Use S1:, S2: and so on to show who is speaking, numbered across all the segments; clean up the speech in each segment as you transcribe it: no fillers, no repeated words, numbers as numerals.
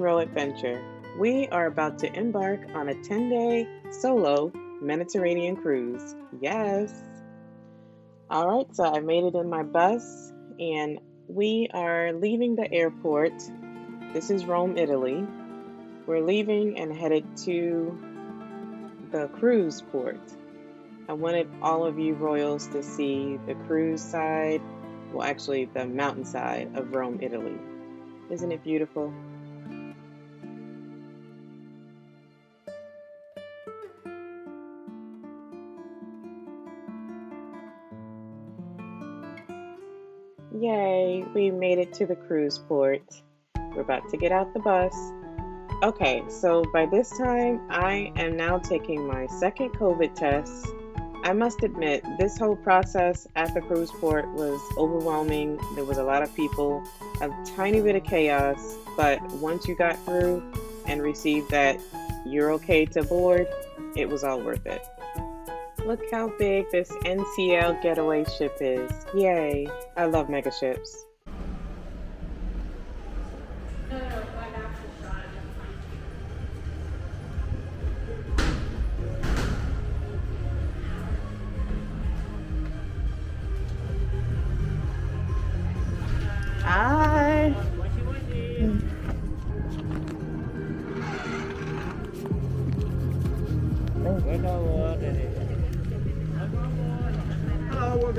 S1: MsQueenRo adventure. We are about to embark on a 10-day solo Mediterranean cruise. Yes! Alright, so I made it in my bus and we are leaving the airport. This is Rome, Italy. We're leaving and headed to the cruise port. I wanted all of you royals to see the cruise side, well actually the mountain side of Rome, Italy. Isn't it beautiful? Yay, we made it to the cruise port. We're about to get out the bus. Okay, so by this time, I am now taking my second COVID test. I must admit, this whole process at the cruise port was overwhelming. There was a lot of people, a tiny bit of chaos, but once you got through and received that you're okay to board, it was all worth it. Look how big this NCL Getaway ship is. Yay, I love mega ships. Hi.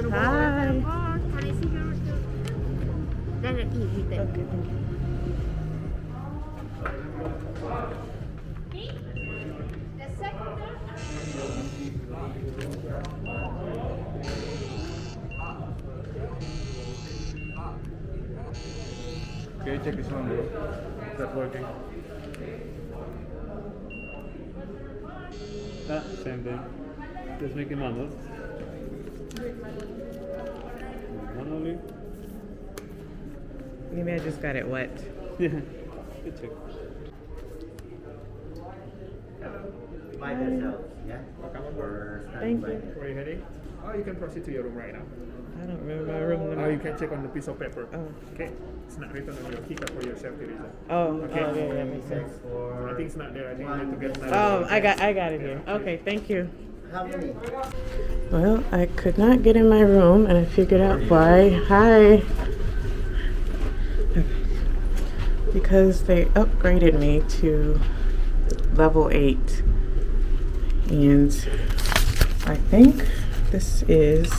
S1: Hi.
S2: Can I see yours too? Then it easy then.
S1: Okay, thank you.
S2: The second
S3: Okay, check this one, bro. Is that working? Same thing. Just make it manual. One only.
S1: Maybe I just got it wet.
S3: Yeah. Good check.
S4: By themselves, yeah?
S3: Or
S1: Thank you.
S3: where are you heading? Oh, you can proceed to your room right now.
S1: I don't remember my room
S3: Oh,
S1: number.
S3: you can check on the piece of paper.
S1: Oh.
S3: Okay. It's not written on your ticket for your safety reason.
S1: Oh,
S3: Okay.
S1: oh, yeah, makes sense.
S3: I think it's not there. I think you need to get another.
S1: Oh, I got it here. Okay, thank you.
S4: How many?
S1: Well, I could not get in my room and I figured out why. Hi. Because they upgraded me to level 8. And I think this is,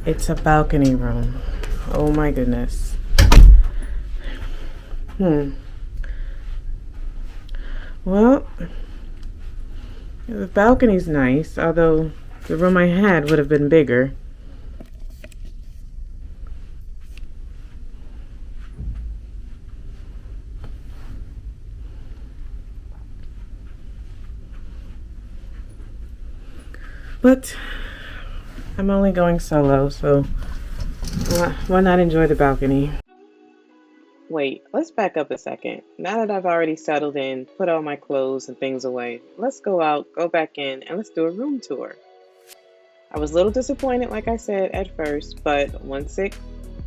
S1: it's a balcony room. Oh my goodness. Well, the balcony's nice, although the room I had would have been bigger. But I'm only going solo, so why not enjoy the balcony? Wait, let's back up a second. Now that I've already settled in, put all my clothes and things away, let's go out, go back in, and let's do a room tour. I was a little disappointed, like I said, at first, but once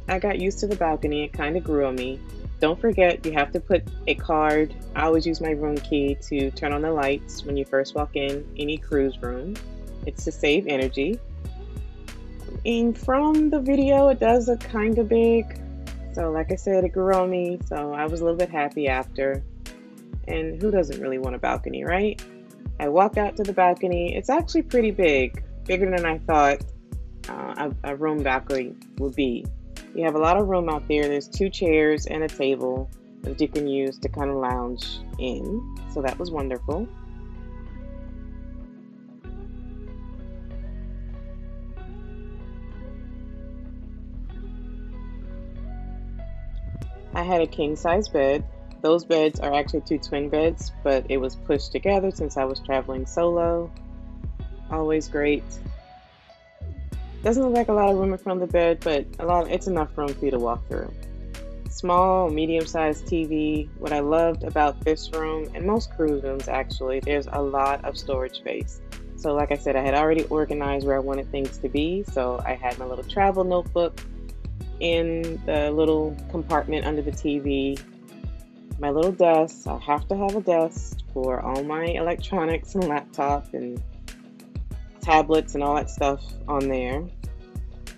S1: I got used to the balcony, it kind of grew on me. Don't forget, you have to put a card. I always use my room key to turn on the lights when you first walk in any cruise room. It's to save energy. And from the video, it does look kind of big. So like I said, it grew on me, so I was a little bit happy after. And who doesn't really want a balcony, right? I walk out to the balcony. It's actually pretty big, bigger than I thought a room balcony would be. You have a lot of room out there. There's 2 chairs and a table that you can use to kind of lounge in. So that was wonderful. I had a king-size bed. Those beds are actually 2 twin beds, but it was pushed together since I was traveling solo. Always great. Doesn't look like a lot of room in front of the bed, but it's enough room for you to walk through. Small, medium-sized TV. What I loved about this room, and most cruise rooms actually, there's a lot of storage space. So like I said, I had already organized where I wanted things to be, so I had my little travel notebook in the little compartment under the TV. My little desk. I have to have a desk for all my electronics and laptop and tablets and all that stuff on there.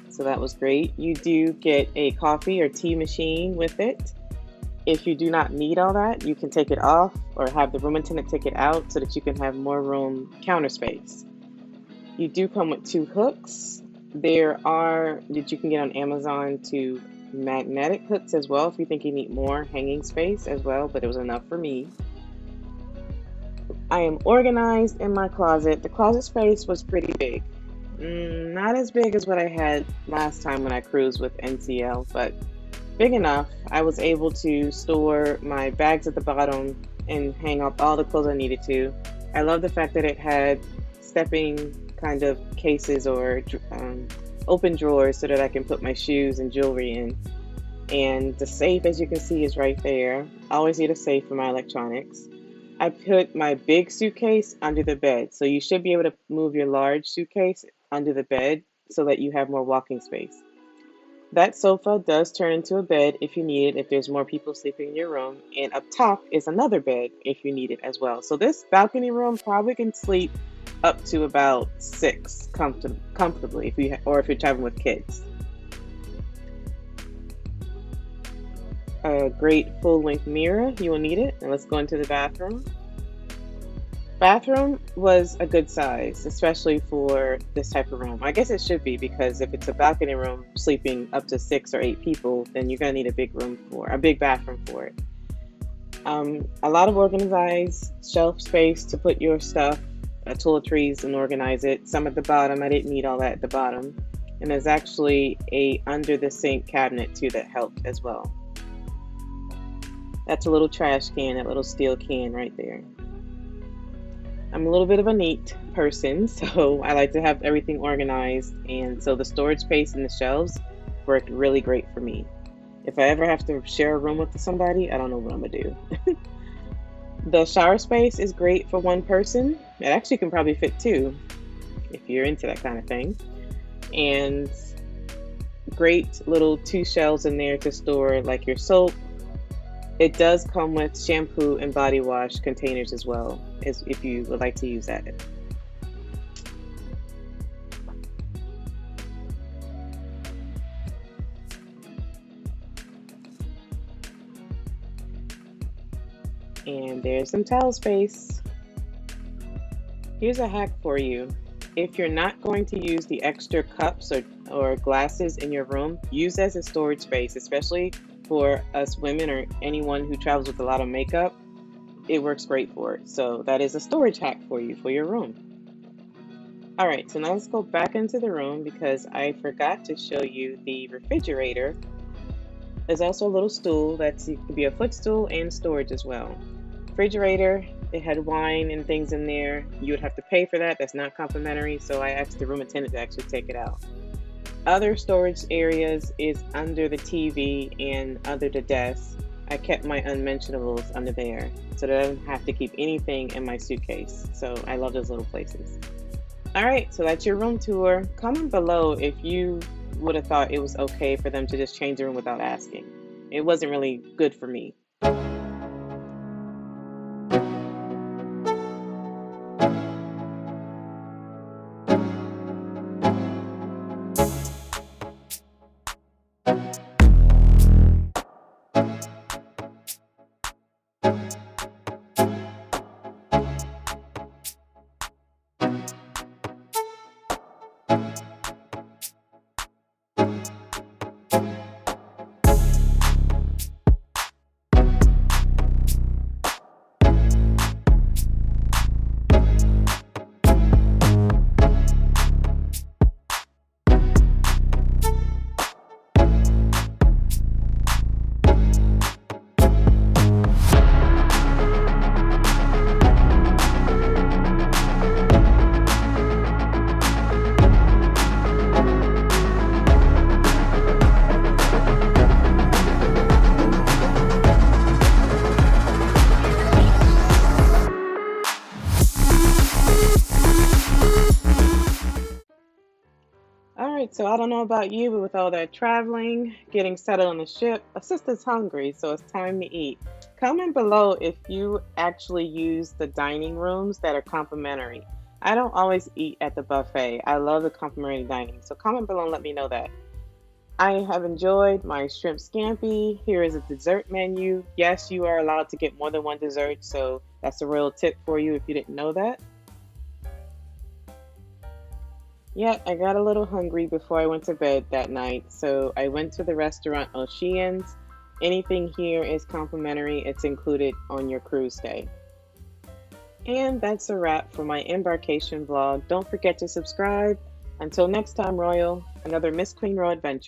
S1: So that was great. You do get a coffee or tea machine with it. If you do not need all that, you can take it off or have the room attendant take it out so that you can have more room counter space. You do come with 2 hooks. There are that you can get on Amazon to magnetic hooks as well if you think you need more hanging space as well, but it was enough for me. I am organized in my closet. The closet space was pretty big. Not as big as what I had last time when I cruised with NCL, but big enough. I was able to store my bags at the bottom and hang up all the clothes I needed to. I love the fact that it had stepping kind of cases or open drawers so that I can put my shoes and jewelry in. And the safe, as you can see, is right there. I always need a safe for my electronics. I put my big suitcase under the bed. So you should be able to move your large suitcase under the bed so that you have more walking space. That sofa does turn into a bed if you need it, if there's more people sleeping in your room. And up top is another bed if you need it as well. So this balcony room probably can sleep up to about 6 comfortably if you're traveling with kids. A great full-length mirror, you will need it. And let's go into the bathroom. Bathroom was a good size, especially for this type of room. I guess it should be, because if it's a balcony room sleeping up to 6 or 8 people, then you're gonna need a big bathroom for it. A lot of organized shelf space to put your stuff, toiletries, and organize it. Some at the bottom. I didn't need all that at the bottom. And there's actually a under the sink cabinet too that helped as well. That's a little trash can, that little steel can right there. I'm a little bit of a neat person, so I like to have everything organized, and so the storage space and the shelves worked really great for me. If I ever have to share a room with somebody, I don't know what I'm gonna do. The shower space is great for 1 person. It actually can probably fit 2 if you're into that kind of thing. And great little 2 shelves in there to store like your soap. It does come with shampoo and body wash containers as well, as if you would like to use that. And there's some towel space. Here's a hack for you. If you're not going to use the extra cups or glasses in your room, use as a storage space, especially for us women or anyone who travels with a lot of makeup. It works great for it. So that is a storage hack for you for your room. All right, so now let's go back into the room because I forgot to show you the refrigerator. There's also a little stool it could be a footstool and storage as well. Refrigerator, it had wine and things in there. You would have to pay for that. That's not complimentary. So I asked the room attendant to actually take it out. Other storage areas is under the TV and under the desk. I kept my unmentionables under there so that I don't have to keep anything in my suitcase. So I love those little places. All right, so that's your room tour. Comment below if you would have thought it was okay for them to just change the room without asking. It wasn't really good for me. right, so I don't know about you, but with all that traveling, getting settled on the ship, a sister's hungry, so it's time to eat. Comment below if you actually use the dining rooms that are complimentary. I don't always eat at the buffet. I love the complimentary dining, so comment below and let me know that. I have enjoyed my shrimp scampi. Here is a dessert menu. Yes, you are allowed to get more than one dessert, so that's a real tip for you if you didn't know that. Yeah, I got a little hungry before I went to bed that night, so I went to the restaurant Oceans. Anything here is complimentary, it's included on your cruise stay. And that's a wrap for my embarkation vlog. Don't forget to subscribe. Until next time, Royal, another MsQueenRo adventure.